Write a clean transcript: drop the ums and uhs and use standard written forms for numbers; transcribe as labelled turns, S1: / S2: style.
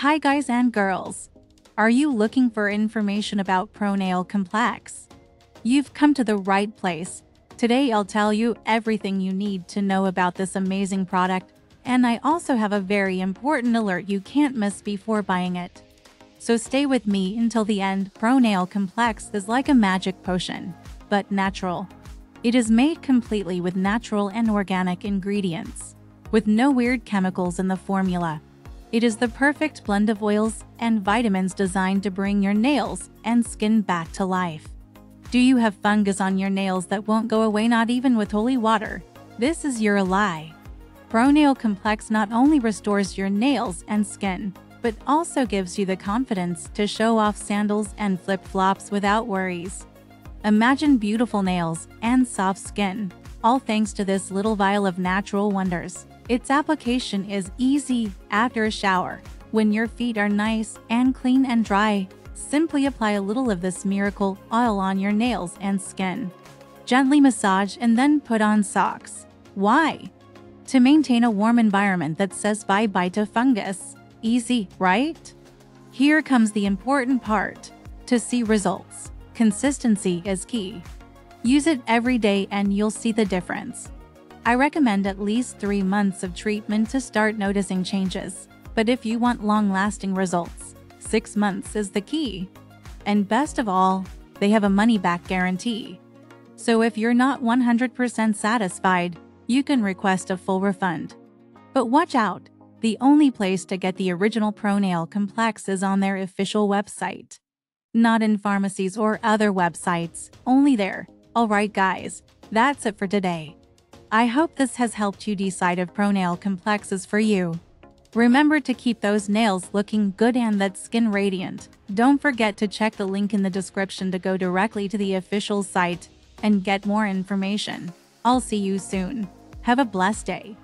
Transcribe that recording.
S1: Hi guys and girls! Are you looking for information about ProNail Complex? You've come to the right place. Today I'll tell you everything you need to know about this amazing product, and I also have a very important alert you can't miss before buying it. So stay with me until the end. ProNail Complex is like a magic potion, but natural. It is made completely with natural and organic ingredients, with no weird chemicals in the formula. It is the perfect blend of oils and vitamins designed to bring your nails and skin back to life. Do you have fungus on your nails that won't go away, not even with holy water? This is your lie. ProNail Complex not only restores your nails and skin, but also gives you the confidence to show off sandals and flip-flops without worries. Imagine beautiful nails and soft skin, all thanks to this little vial of natural wonders. Its application is easy after a shower. When your feet are nice and clean and dry, simply apply a little of this miracle oil on your nails and skin. Gently massage and then put on socks. Why? To maintain a warm environment that says bye-bye to fungus. Easy, right? Here comes the important part. To see results, consistency is key. Use it every day and you'll see the difference. I recommend at least 3 months of treatment to start noticing changes. But if you want long-lasting results, 6 months is the key. And best of all, they have a money-back guarantee. So if you're not 100% satisfied, you can request a full refund. But watch out, the only place to get the original ProNail Complex is on their official website. Not in pharmacies or other websites, only there. Alright guys, that's it for today. I hope this has helped you decide if ProNail Complex is for you. Remember to keep those nails looking good and that skin radiant. Don't forget to check the link in the description to go directly to the official site and get more information. I'll see you soon. Have a blessed day.